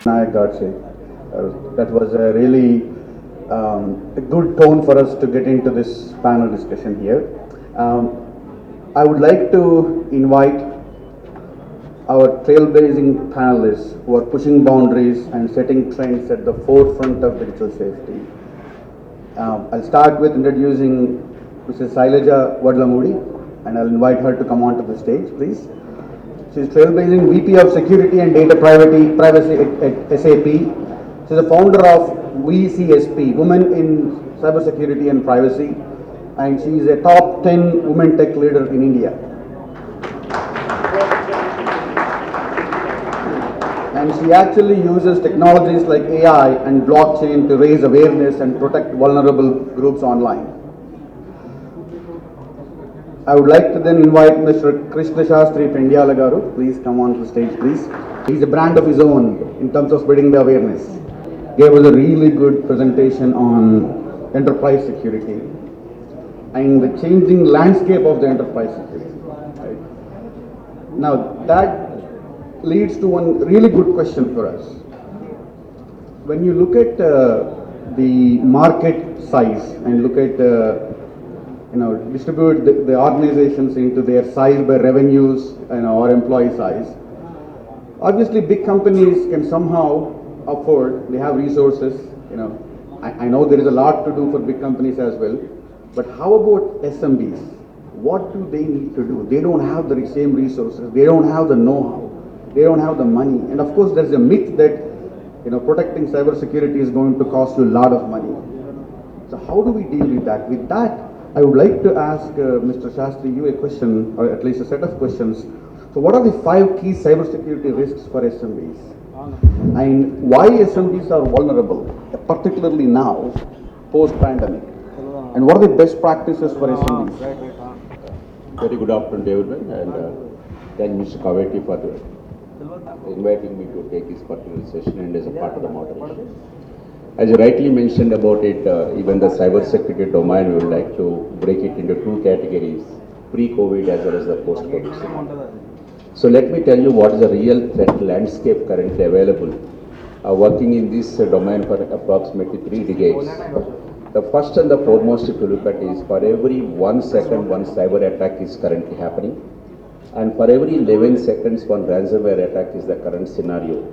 H.A.C.K. That was a really a good tone for us to get into this panel discussion here. I would like to invite our trailblazing panelists who are pushing boundaries and setting trends at the forefront of digital safety. I'll start with introducing Mrs. Sailaja Vadlamudi, and I'll invite her to come onto the stage, please. She's trailblazing VP of Security and Data Privacy at S.A.K. She's the founder of vlsi, Women in Cybersecurity and Privacy, and she's a top 10 women tech leader in India. And she actually uses technologies like AI and blockchain to raise awareness and protect vulnerable groups online. I would like to then invite Mr. Krishna Shastri Pendyala Garu. Please come on to the stage, please. He's a brand of his own in terms of spreading the awareness. Gave us a really good presentation on enterprise security and the changing landscape of the enterprise security. Right? Now that leads to one really good question for us. When you look at the market size and look at distribute the organizations into their size by revenues or employee size, obviously big companies can somehow afford, they have resources. I know there is a lot to do for big companies as well, but how about SMBs? What do they need to do? They don't have the same resources, they don't have the know-how, they don't have the money, and of course there's a myth that protecting cybersecurity is going to cost you a lot of money. So how do we deal with that? With that, I would like to ask Mr. Shastri you a question, or at least a set of questions. So what are the 5 key cybersecurity risks for SMBs? And why SMBs are vulnerable, particularly now, post-pandemic? And what are the best practices for SMBs? Very good afternoon, everyone, and thank Mr. Kaveti for inviting me to take this particular session and as a part of the moderation. As you rightly mentioned about it, even the cybersecurity domain, we would like to break it into 2 categories, pre-COVID as well as the post-COVID. So let me tell you what is the real threat landscape currently available. Working in this domain for approximately 3 decades. The first and the foremost, if you look at, is for every 1 second, one cyber attack is currently happening. And for every 11 seconds, one ransomware attack is the current scenario.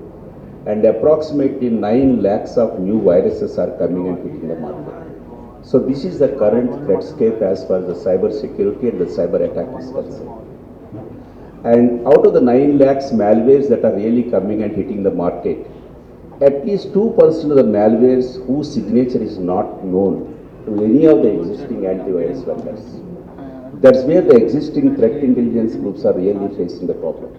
And approximately 9 lakhs of new viruses are coming and hitting the market. So this is the current threatscape as far as the cyber security and the cyber attack is concerned. And out of the 9 lakhs malwares that are really coming and hitting the market, at least 2% of the malwares whose signature is not known to any of the existing antivirus vendors. That's where the existing threat intelligence groups are really facing the problem.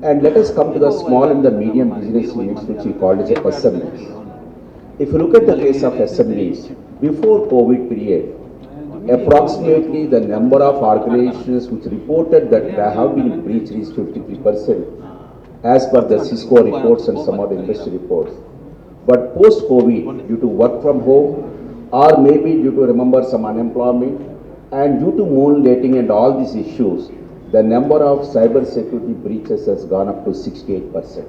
And let us come to the small and the medium business units, which we call as SMEs. If you look at the case of SMEs, before COVID period, approximately the number of organizations which reported that there have been breached is 53%, as per the Cisco reports and some other industry reports. But post-COVID, due to work from home, or maybe due to some unemployment, and due to moonlighting and all these issues, the number of cyber security breaches has gone up to 68%.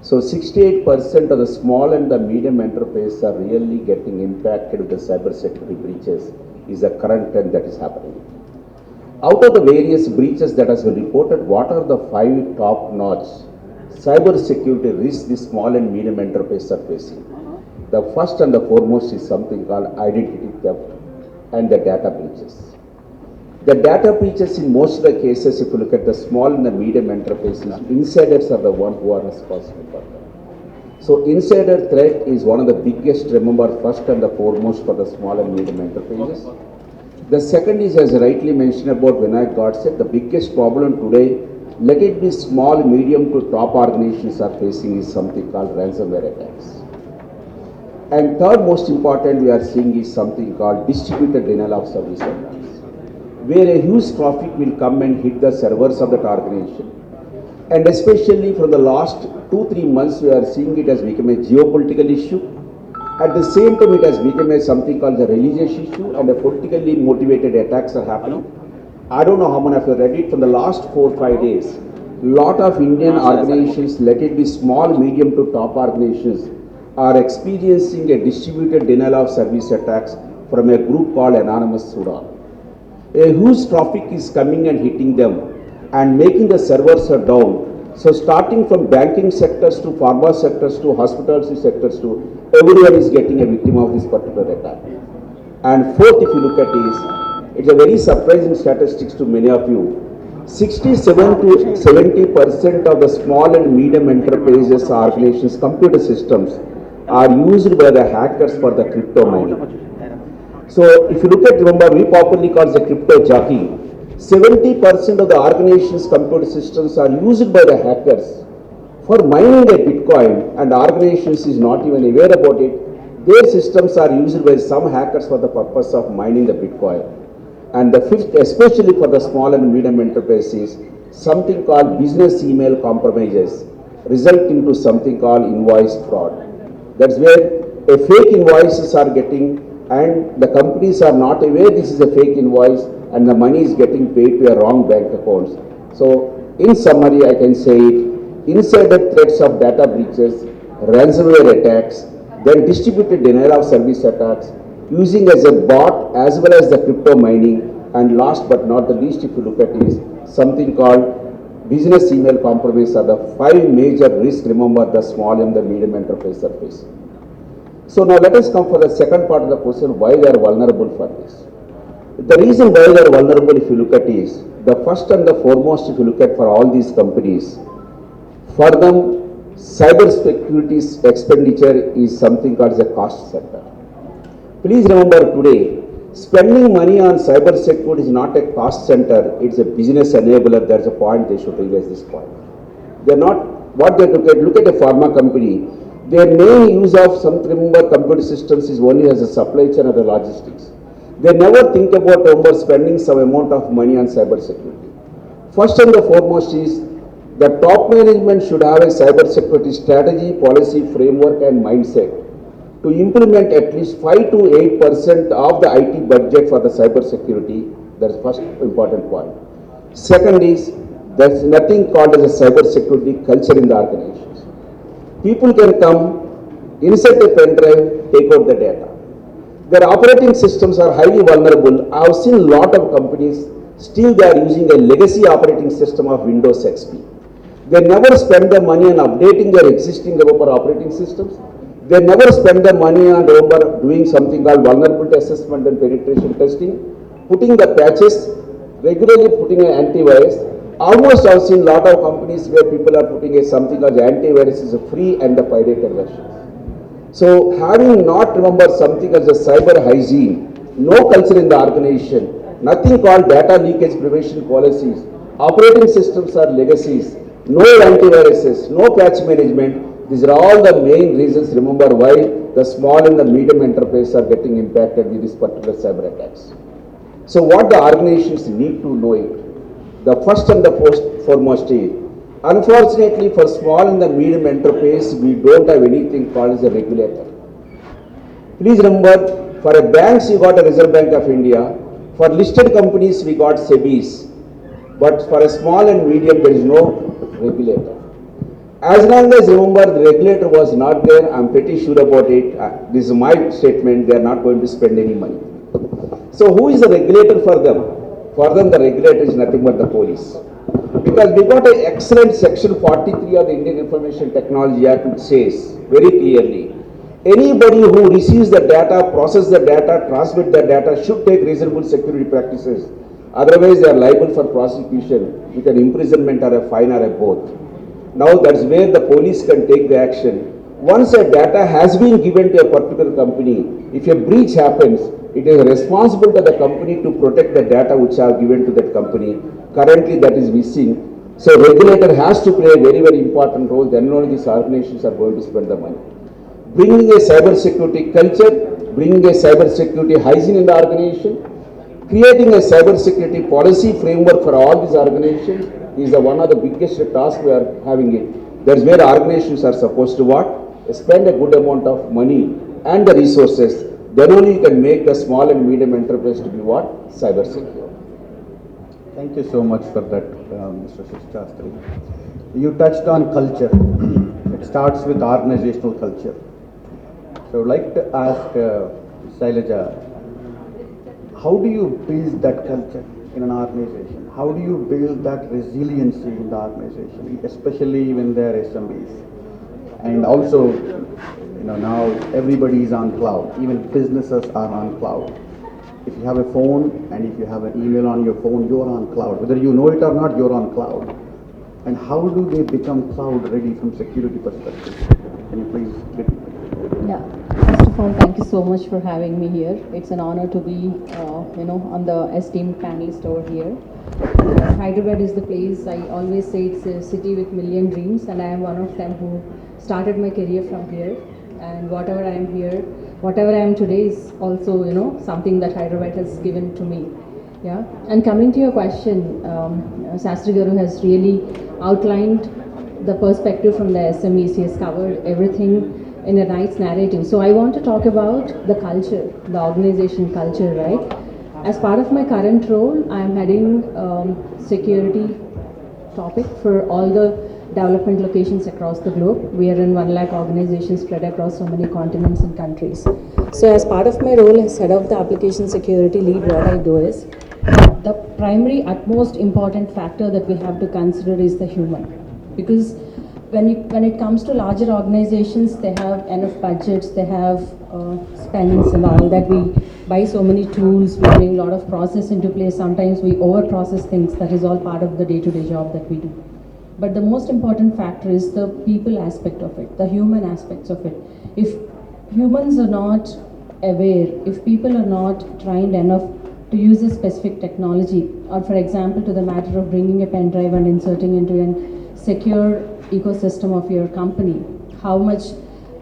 So 68% of the small and the medium enterprises are really getting impacted with the cyber security breaches is the current trend that is happening. Out of the various breaches that has been reported, what are the 5 top-notch cyber security risks the small and medium enterprises are facing? The first and the foremost is something called identity theft and the data breaches. The data breaches in most of the cases, if you look at the small and the medium enterprises, insiders are the ones who are responsible for that. So insider threat is one of the biggest, remember, first and the foremost for the small and medium enterprises. The second is, as rightly mentioned about Vinayak Godse, the biggest problem today, let it be small, medium to top organizations are facing is something called ransomware attacks. And third most important we are seeing is something called distributed denial of service attacks, where a huge traffic will come and hit the servers of that organization. And especially from the last 2-3 months, we are seeing it has become a geopolitical issue. At the same time, it has become something called the religious issue, and a politically motivated attacks are happening. I don't know how many of you read it. From the last 4-5 days, lot of Indian organizations, let it be small, medium to top organizations, are experiencing a distributed denial of service attacks from a group called Anonymous Sudan. A huge traffic is coming and hitting them and making the servers are down. So starting from banking sectors to pharma sectors to hospitality sectors to everyone is getting a victim of this particular attack. And fourth, if you look at this, it's a very surprising statistics to many of you. 67 to 70% of the small and medium enterprises organizations computer systems are used by the hackers for the crypto mining. So if you look at, remember, we popularly call the crypto jockey. 70% of the organization's computer systems are used by the hackers for mining a Bitcoin, and organizations is not even aware about it. Their systems are used by some hackers for the purpose of mining the Bitcoin. And the fifth, especially for the small and medium enterprises, something called business email compromises, resulting to something called invoice fraud. That's where a fake invoices are getting, and the companies are not aware this is a fake invoice, and the money is getting paid to a wrong bank accounts. So in summary, I can say it, insider threats of data breaches, ransomware attacks, then distributed denial of service attacks, using as a bot as well as the crypto mining, and last but not the least, if you look at is something called business email compromise are the 5 major risks, remember, the small and the medium enterprise are facing. So now let us come for the second part of the question, why they are vulnerable for this. The reason why they are vulnerable, if you look at is, the first and the foremost, if you look at for all these companies, for them, cybersecurity expenditure is something called as a cost center. Please remember today, spending money on cybersecurity is not a cost center, it's a business enabler. That's a point they should realize this point. They're not, what they look at a pharma company, their main use of some, remember, computer systems is only as a supply chain or the logistics. They never think about, remember, spending some amount of money on cybersecurity. First and the foremost is the top management should have a cybersecurity strategy, policy, framework and mindset to implement at least 5 to 8% of the IT budget for the cybersecurity. That's the first important point. Second is, there's nothing called as a cybersecurity culture in the organizations. People can come, insert a pen drive, take out the data. Their operating systems are highly vulnerable. I have seen a lot of companies, still they are using a legacy operating system of Windows XP. They never spend the money on updating their existing developer operating systems. They never spend the money on doing something called vulnerability assessment and penetration testing, putting the patches, regularly putting an antivirus. Almost I've seen a lot of companies where people are putting something called antivirus is a free and the pirated version. So having not remember something as a cyber hygiene, no culture in the organization, nothing called data leakage prevention policies, operating systems are legacies, no antiviruses, no patch management. These are all the main reasons, remember, why the small and the medium enterprises are getting impacted with this particular cyber attacks. So what the organizations need to know it, the first and the foremost is, unfortunately for small and the medium enterprise, we don't have anything called as a regulator. Please remember, for a banks you got a Reserve Bank of India, for listed companies we got SEBIs, but for a small and medium there is no regulator. As long as, remember, the regulator was not there, I'm pretty sure about it, this is my statement, they are not going to spend any money. So who is the regulator for them? For them the regulator is nothing but the police. Because we got an excellent section 43 of the Indian Information Technology Act which says very clearly, anybody who receives the data, processes the data, transmits the data should take reasonable security practices. Otherwise they are liable for prosecution with an imprisonment or a fine or a both. Now that's where the police can take the action. Once a data has been given to a particular company, if a breach happens, it is responsible to the company to protect the data which are given to that company. Currently that is missing. So regulator has to play a very, very important role. Then only these organizations are going to spend the money. Bringing a cybersecurity culture, bringing a cybersecurity hygiene in the organization, creating a cybersecurity policy framework for all these organizations is one of the biggest tasks we are having it. That's where organizations are supposed to what? Spend a good amount of money and the resources. Then only you can make the small and medium enterprise to be what? Cyber secure. Thank you so much for that Mr. Shastri. You touched on culture. It starts with organizational culture. So I'd like to ask Shailaja, how do you build that culture in an organization? How do you build that resiliency in the organization, especially when they're SMBs? And also, now everybody is on cloud. Even businesses are on cloud. If you have a phone and if you have an email on your phone, you're on cloud. Whether you know it or not, you're on cloud. And how do they become cloud ready from security perspective? Can you please get me? Yeah. First of all, thank you so much for having me here. It's an honor to be, on the esteemed panelist over here. Hyderabad is the place. I always say it's a city with million dreams, and I am one of them who started my career from here. And whatever I am here, whatever I am today is also, something that Hyderabad has given to me. Yeah. And coming to your question, Shastri Garu has really outlined the perspective from the SMEs. He has covered everything in a nice narrative. So I want to talk about the culture, the organization culture, right? As part of my current role, I am heading security topic for all the development locations across the globe. We are in 1 lakh organizations spread across so many continents and countries. So as part of my role as head of the application security lead, what I do is, the primary utmost important factor that we have to consider is the human. Because when it comes to larger organizations, they have enough budgets, they have spendings and all that. We buy so many tools, we bring a lot of process into place. Sometimes we over process things. That is all part of the day-to-day job that we do. But the most important factor is the people aspect of it, the human aspects of it. If humans are not aware, if people are not trained enough to use a specific technology, or for example to the matter of bringing a pen drive and inserting into a secure ecosystem of your company, how much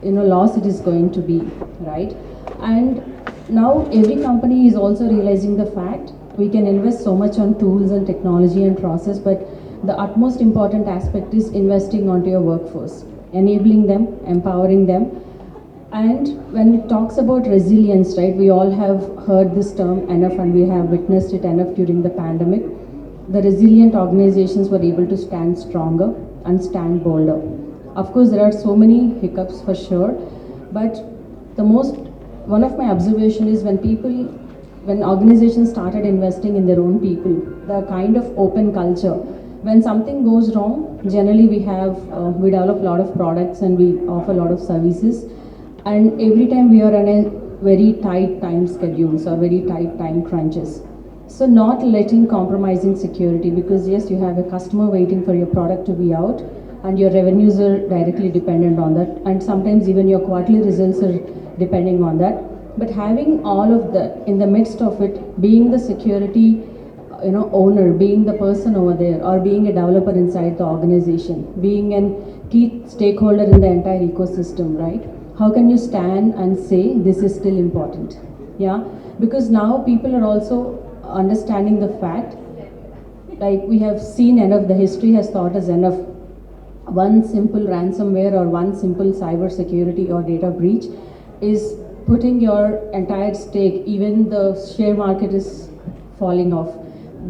loss it is going to be, right? And now every company is also realizing the fact we can invest so much on tools and technology and process, but the utmost important aspect is investing onto your workforce, enabling them, empowering them. And when it talks about resilience, right, we all have heard this term enough and we have witnessed it enough during the pandemic. The resilient organizations were able to stand stronger and stand bolder. Of course, there are so many hiccups for sure, but one of my observation is when organizations started investing in their own people, the kind of open culture. When something goes wrong, generally we develop a lot of products and we offer a lot of services. And every time we are on a very tight time schedules or very tight time crunches. So not letting compromising security, because yes, you have a customer waiting for your product to be out and your revenues are directly dependent on that. And sometimes even your quarterly results are depending on that. But having all of that in the midst of it, being the security owner, being the person over there, or being a developer inside the organization, being a key stakeholder in the entire ecosystem, right? How can you stand and say this is still important? Yeah, because now people are also understanding the fact, like we have seen enough, the history has taught us enough. One simple ransomware or one simple cyber security or data breach is putting your entire stake, even the share market is falling off.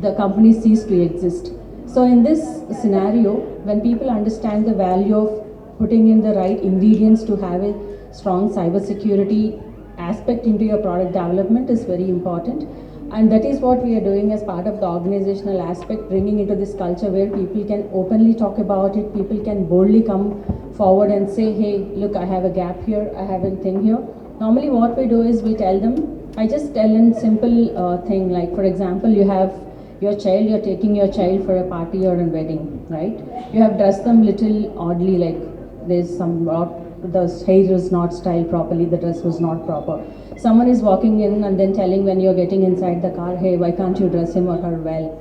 The company cease to exist. So in this scenario, when people understand the value of putting in the right ingredients to have a strong cybersecurity aspect into your product development is very important. And that is what we are doing as part of the organizational aspect, bringing into this culture where people can openly talk about it, people can boldly come forward and say, hey, look, I have a gap here, I have a thing here. Normally what we do is we tell them, I just tell in simple thing, like for example, you have your child, you're taking your child for a party or a wedding, right? You have dressed them little oddly, like there's the hair was not styled properly, the dress was not proper. Someone is walking in and then telling when you're getting inside the car, hey, why can't you dress him or her well?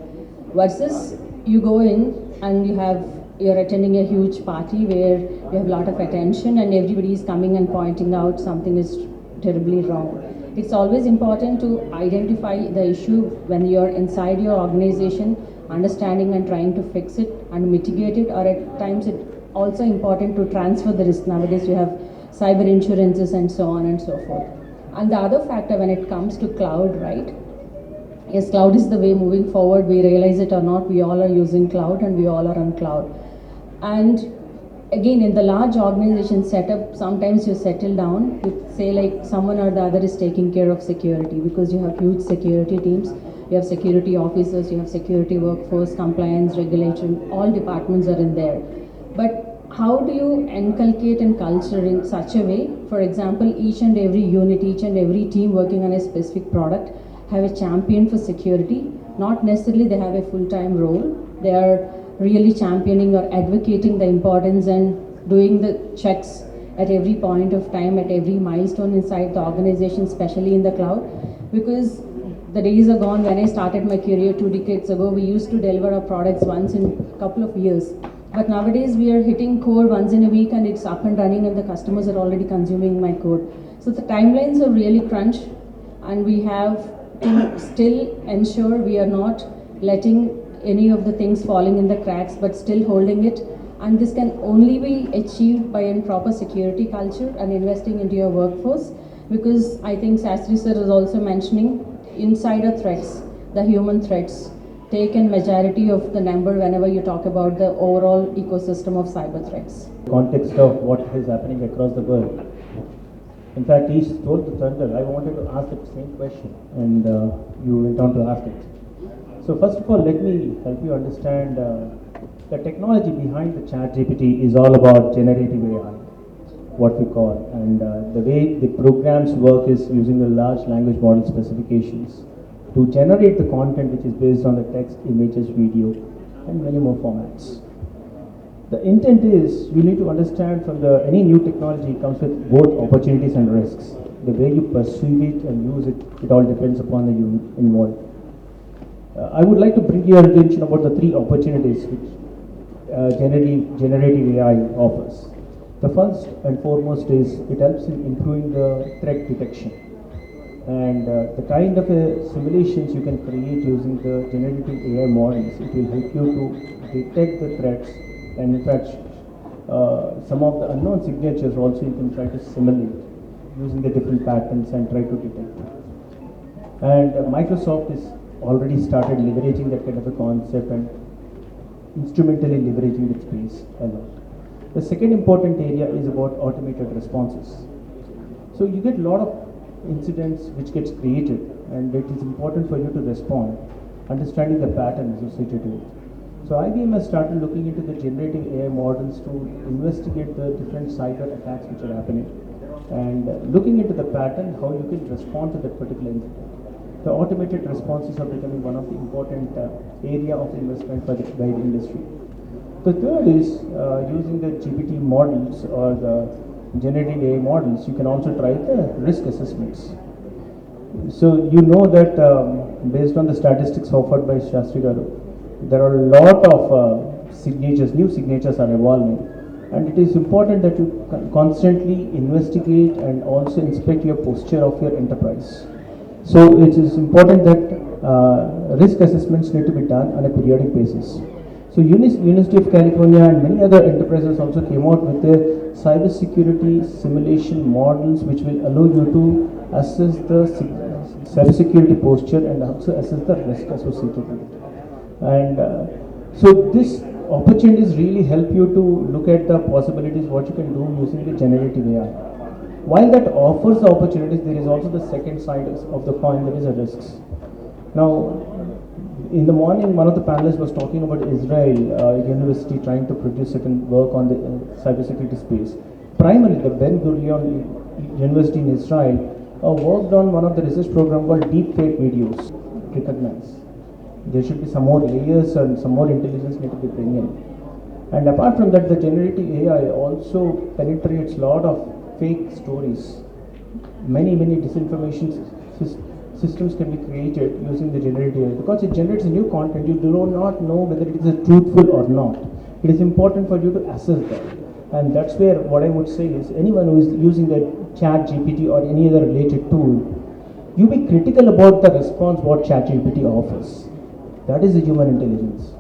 Versus you go in and you're attending a huge party where you have a lot of attention and everybody is coming and pointing out something is terribly wrong. It's always important to identify the issue when you're inside your organization, understanding and trying to fix it and mitigate it, or at times it's also important to transfer the risk. Nowadays you have cyber insurances and so on and so forth. And the other factor when it comes to cloud, right? Yes, cloud is the way moving forward. We realize it or not, we all are using cloud and we all are on cloud. And again, in the large organization setup, sometimes you settle down with, say, like someone or the other is taking care of security because you have huge security teams, you have security officers, you have security workforce, compliance, regulation, all departments are in there. But how do you inculcate and culture in such a way? For example, each and every unit, each and every team working on a specific product have a champion for security. Not necessarily they have a full-time role. They are really championing or advocating the importance and doing the checks at every point of time, at every milestone inside the organization, especially in the cloud. Because the days are gone when I started my career 2 decades ago, we used to deliver our products once in a couple of years. But nowadays we are hitting code once in a week and it's up and running and the customers are already consuming my code. So the timelines are really crunched and we have to still ensure we are not letting any of the things falling in the cracks but still holding it. And this can only be achieved by a proper security culture and investing into your workforce, because I think Sastry sir is also mentioning insider threats, the human threats take in majority of the number whenever you talk about the overall ecosystem of cyber threats. Context of what is happening across the world. In fact, he stole the thunder. I wanted to ask the same question and you went on to ask it. So first of all, let me help you understand the technology behind the ChatGPT is all about generative AI, what we call, and the way the programs work is using the large language model specifications to generate the content which is based on the text, images, video, and many more formats. The intent is you need to understand from any new technology comes with both opportunities and risks. The way you perceive it and use it, it all depends upon the human involved. I would like to bring your attention about the 3 opportunities which generative AI offers. The first and foremost is it helps in improving the threat detection. And the kind of simulations you can create using the generative AI models, it will help you to detect the threats, and in fact some of the unknown signatures also you can try to simulate using the different patterns and try to detect. And Microsoft is already started leveraging that kind of a concept and instrumentally leveraging its space a lot. The second important area is about automated responses. So you get a lot of incidents which gets created, and it is important for you to respond, understanding the pattern associated to it. So IBM has started looking into the generative AI models to investigate the different cyber attacks which are happening, and looking into the pattern, how you can respond to that particular incident. The automated responses are becoming one of the important area of investment by the industry. The third is using the GPT models or the generative AI models, you can also try the risk assessments. So you know that based on the statistics offered by Shastri Garu, there are a lot of signatures, new signatures are evolving, and it is important that you constantly investigate and also inspect your posture of your enterprise. So it is important that risk assessments need to be done on a periodic basis. So University of California and many other enterprises also came out with the cybersecurity simulation models which will allow you to assess the cybersecurity posture and also assess the risk associated with it. And so this opportunities really help you to look at the possibilities what you can do using the generative AI. While that offers the opportunities, there is also the second side of the coin, that is the risks. Now, in the morning, one of the panelists was talking about Israel University trying to produce certain work on the cybersecurity space. Primarily, the Ben Gurion University in Israel worked on one of the research program called deepfake videos. Recognize. There should be some more layers and some more intelligence need to be bring in. And apart from that, the generative AI also penetrates a lot of fake stories. Many disinformation systems can be created using the generative AI because it generates a new content. You do not know whether it is truthful or not. It is important for you to assess that, and that's where what I would say is anyone who is using the ChatGPT or any other related tool, you be critical about the response what ChatGPT offers. That is the human intelligence.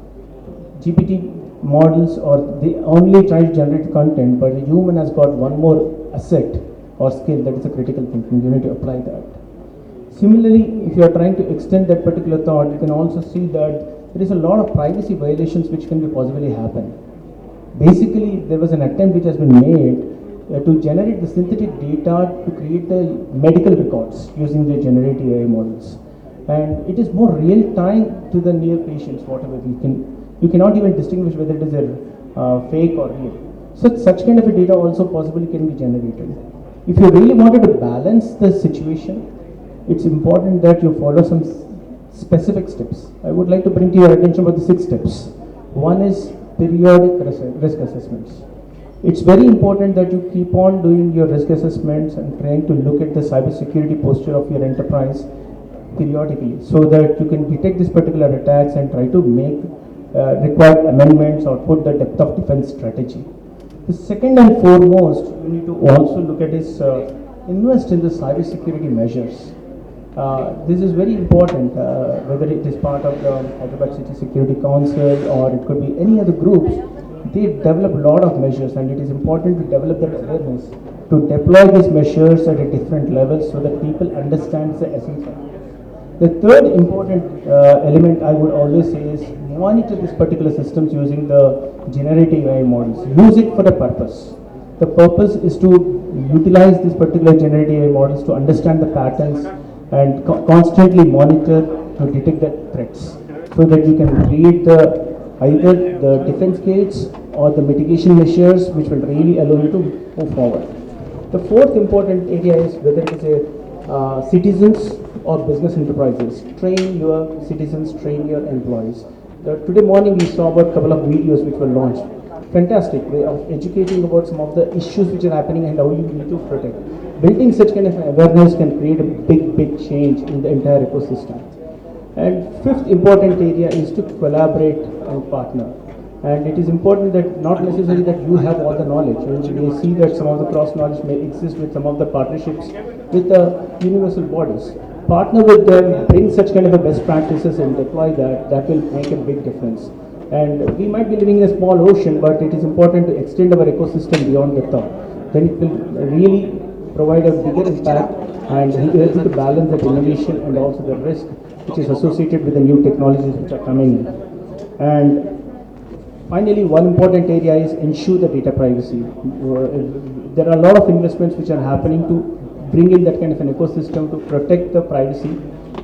GPT models they only try to generate content, but the human has got one more asset or skill, that is a critical thinking. You need to apply that. Similarly, if you are trying to extend that particular thought, you can also see that there is a lot of privacy violations which can be possibly happen. Basically, there was an attempt which has been made to generate the synthetic data to create the medical records using the generative AI models. And it is more real time to the near patients, whatever you cannot even distinguish whether it is a fake or real. So such kind of a data also possibly can be generated. If you really wanted to balance the situation, it's important that you follow some specific steps. I would like to bring to your attention about the 6 steps. One is periodic risk assessments. It's very important that you keep on doing your risk assessments and trying to look at the cybersecurity posture of your enterprise periodically so that you can detect these particular attacks and try to make required amendments or put the depth of defense strategy. The second and foremost you need to also look at is invest in the cybersecurity measures. This is very important, whether it is part of the Hyderabad City Security Council or it could be any other groups. They develop a lot of measures, and it is important to develop that awareness, to deploy these measures at a different levels so that people understand the essence of it. The third important element I would always say is monitor these particular systems using the generative AI models. Use it for a purpose. The purpose is to utilize these particular generative AI models to understand the patterns and constantly monitor to detect the threats so that you can create either the defense gates or the mitigation measures which will really allow you to move forward. The fourth important area is whether it is a citizens or business enterprises. Train your citizens, train your employees. Today morning we saw about a couple of videos which were launched. Fantastic way of educating about some of the issues which are happening and how you need to protect. Building such kind of awareness can create a big change in the entire ecosystem. And fifth important area is to collaborate and partner. And it is important that not necessarily that you have all the knowledge. You may see that some of the cross knowledge may exist with some of the partnerships with the universal bodies. Partner with them, bring such kind of a best practices and deploy that. That will make a big difference. And we might be living in a small ocean, but it is important to extend our ecosystem beyond the top. Then it will really provide a bigger impact and help you to balance the innovation and also the risk which is associated with the new technologies which are coming in. And finally, one important area is ensure the data privacy. There are a lot of investments which are happening to bring in that kind of an ecosystem to protect the privacy,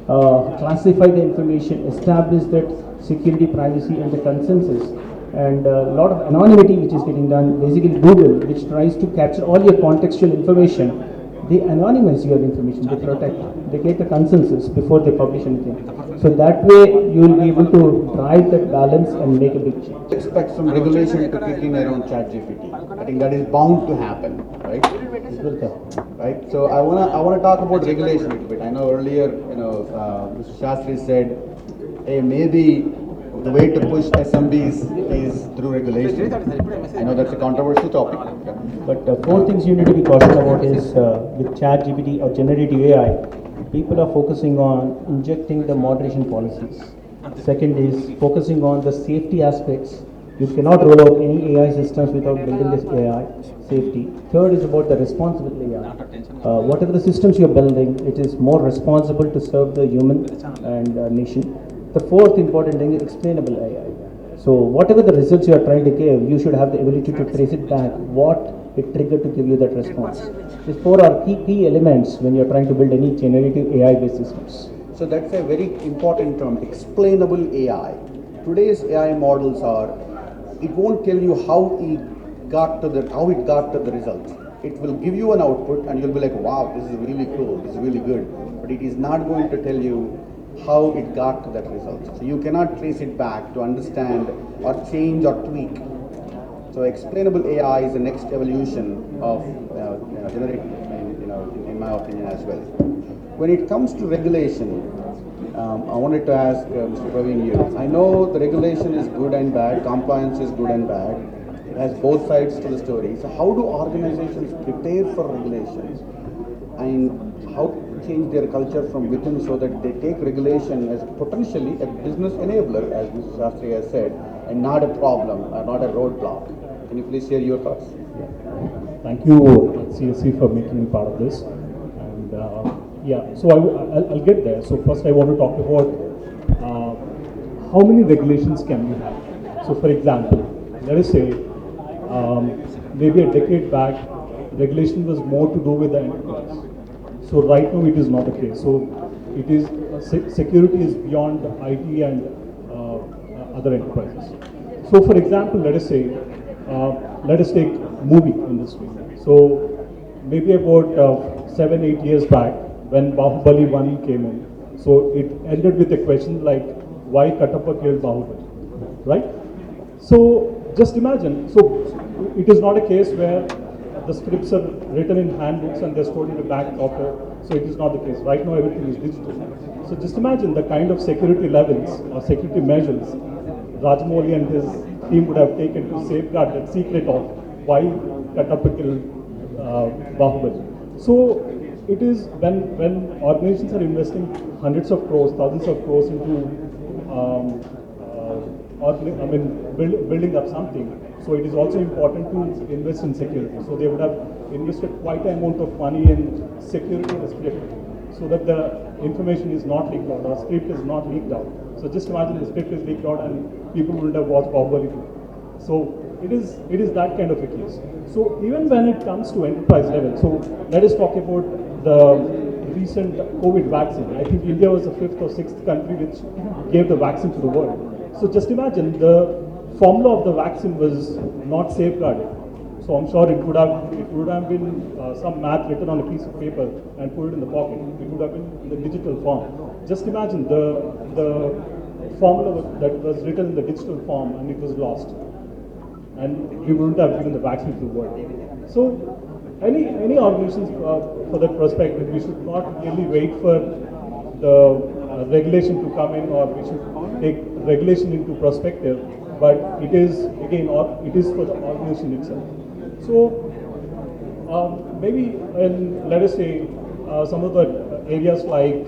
classify the information, establish that security, privacy and the consensus. And a lot of anonymity which is getting done, basically Google, which tries to capture all your contextual information. They anonymize your information, they protect, they get the consensus before they publish anything. So that way you will be able to drive that balance and make a big change. Expect some regulation to kick in around ChatGPT. I think that is bound to happen, right? It will come. Right. So I wanna talk about regulation a little bit. I know earlier, Mr. Shastri said, hey, maybe the way to push SMBs is through regulation. I know that's a controversial topic. But 4 things you need to be cautious about is with ChatGPT or generative AI, people are focusing on injecting the moderation policies. Second is focusing on the safety aspects. You cannot roll out any AI systems without building this AI safety. Third is about the responsible AI. Whatever the systems you are building, it is more responsible to serve the human and nation. The fourth important thing is explainable AI. So whatever the results you are trying to give, you should have the ability to trace it back, what it triggered to give you that response. These 4 are key elements when you are trying to build any generative AI-based systems. So that's a very important term, explainable AI. Today's AI models are, it won't tell you how it got to the result. It will give you an output and you'll be like, wow, this is really cool, this is really good. But it is not going to tell you how it got to that result. So you cannot trace it back to understand or change or tweak. So explainable AI is the next evolution of generative, in my opinion as well. When it comes to regulation, I wanted to ask Mr. Praveen here. I know the regulation is good and bad, compliance is good and bad. It has both sides to the story. So how do organizations prepare for regulations and how to change their culture from within so that they take regulation as potentially a business enabler, as Mr. Shastri has said, and not a problem, or not a roadblock? Can you please share your thoughts? Thank you, CSC, for making me part of this. And Yeah, so I'll get there. So first I want to talk about how many regulations can we have. So for example, let us say maybe a decade back, regulation was more to do with the enterprise. So right now it is not the case. So it is security is beyond IT and other enterprises. So for example, let us take movie industry. So maybe about 7-8 years back, when Bahubali 1 came in, so it ended with a question like, why Katappa killed Bahubali, right? So just imagine, so it is not a case where the scripts are written in handbooks and they're stored in the back copper, so it is not the case. Right now everything is digital. So just imagine the kind of security levels or security measures Rajamouli and his team would have taken to safeguard that secret of why Katappa killed Bahubali. So it is when organizations are investing hundreds of crores, thousands of crores into building up something. So it is also important to invest in security. So they would have invested quite an amount of money in security in the script, so that the information is not leaked out, or script is not leaked out. So just imagine the script is leaked out and people wouldn't have watched Bahubali 2. So it is that kind of a case. So even when it comes to enterprise level, so let us talk about the recent COVID vaccine. I think India was the 5th or 6th country which gave the vaccine to the world. So just imagine the formula of the vaccine was not safeguarded. So I'm sure it would have been some math written on a piece of paper and put it in the pocket. It would have been in the digital form. Just imagine the formula that was written in the digital form and it was lost, and we wouldn't have given the vaccine to the world. So any organizations for that perspective, we should not really wait for the regulation to come in, or we should take regulation into perspective, but it is again, it is for the organization itself. So maybe let us say some of the areas like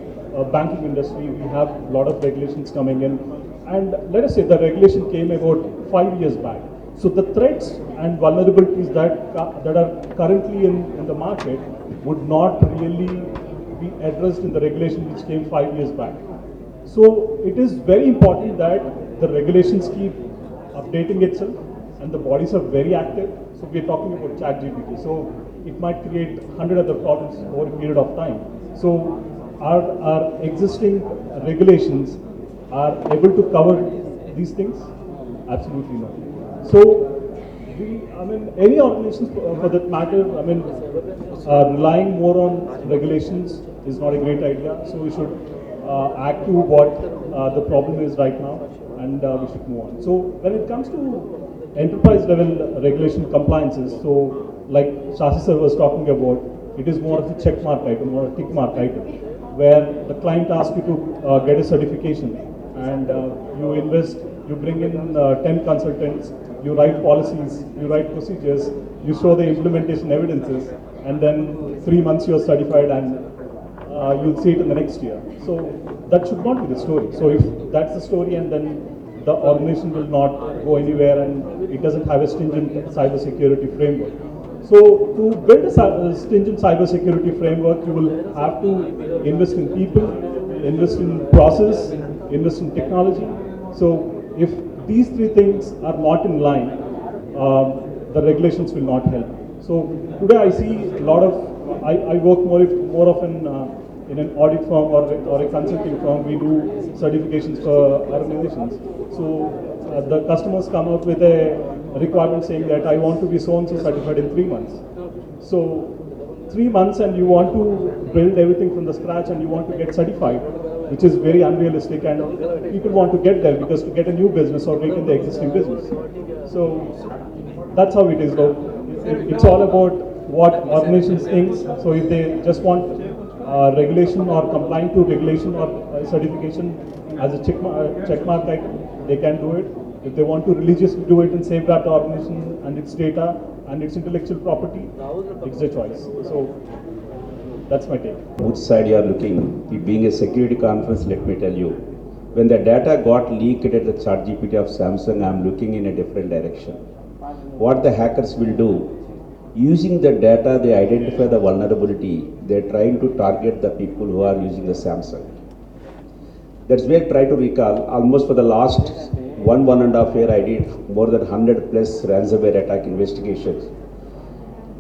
banking industry, we have a lot of regulations coming in, and let us say the regulation came about 5 years back. So the threats and vulnerabilities that are currently in the market would not really be addressed in the regulation which came 5 years back. So it is very important that the regulations keep updating itself, and the bodies are very active. So we are talking about ChatGPT. So it might create 100 other problems over a period of time. So our existing regulations are able to cover these things? Absolutely not. So any organizations for that matter, relying more on regulations is not a great idea. So we should act to what the problem is right now, and we should move on. So when it comes to enterprise level regulation compliances, so like H.A.C.K sir was talking about, it is more of a check mark item or a tick mark item, where the client asks you to get a certification, and you invest, you bring in 10 consultants, you write policies, you write procedures, you show the implementation evidences, and then 3 months you're certified, and you'll see it in the next year. So that should not be the story. So if that's the story, and then the organization will not go anywhere, and it doesn't have a stringent cybersecurity framework. So to build a stringent cybersecurity framework, you will have to invest in people, invest in process, invest in technology. So if these three things are not in line, the regulations will not help. So today I see a lot of, I work more often in an audit firm or a consulting firm. We do certifications for organizations. So the customers come up with a requirement saying that I want to be so-and-so certified in 3 months. So 3 months, and you want to build everything from the scratch, and you want to get certified, which is very unrealistic, and people want to get there because to get a new business or make in the existing business. So that's how it is though. It's all about what organizations think. So if they just want regulation or complying to regulation or certification as a check mark item, they can do it. If they want to religiously do it and safeguard the organization and its data and its intellectual property, it's their choice. So that's my take. Which side you are looking? It being a security conference, let me tell you, when the data got leaked at the ChatGPT of Samsung, I am looking in a different direction. What the hackers will do, Using the data, they identify the vulnerability. They're trying to target the people who are using the Samsung. That's where I try to recall, almost for the last 1.5 years, I did more than 100 plus ransomware attack investigations.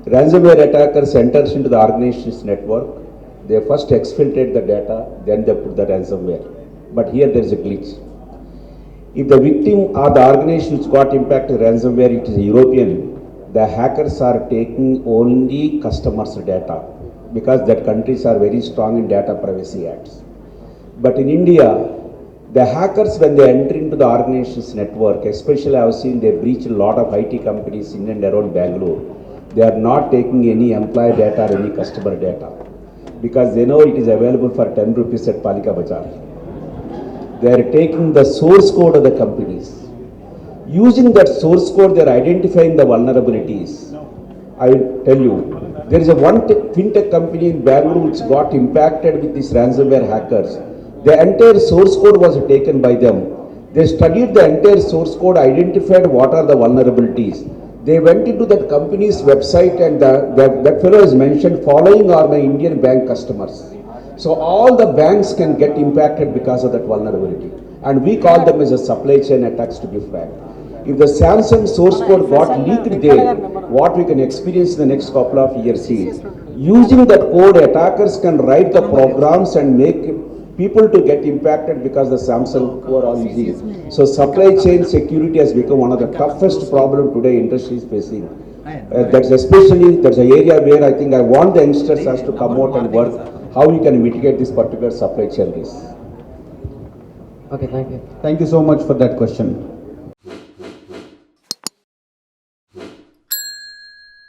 Ransomware attackers enters into the organization's network. They first exfiltrate the data, then they put the ransomware. But here there is a glitch. If the victim or the organization which got impacted ransomware, it is a European, the hackers are taking only customers' data because that countries are very strong in data privacy acts. But in India, the hackers, when they enter into the organization's network, especially I have seen they breach a lot of IT companies in and around Bangalore. They are not taking any employee data or any customer data because they know it is available for 10 rupees at Palika Bazaar. They are taking the source code of the companies. Using that source code, they are identifying the vulnerabilities. I will tell you, there is a fintech company in Bangalore which got impacted with these ransomware hackers. The entire source code was taken by them. They studied the entire source code, identified what are the vulnerabilities. They went into that company's website and that fellow is mentioned, following are my Indian bank customers. So all the banks can get impacted because of that vulnerability. And we call them as a supply chain attacks, to be frank. If the Samsung source code got leaked there, what we can experience in the next couple of years is, using that code, attackers can write the programs and make people to get impacted because the Samsung who are all using it. So supply chain security has become one of the toughest problem today industry is facing. That's an area where I think I want the youngsters has to come out and work how we can mitigate this particular supply chain risk. Okay, thank you. Thank you so much for that question.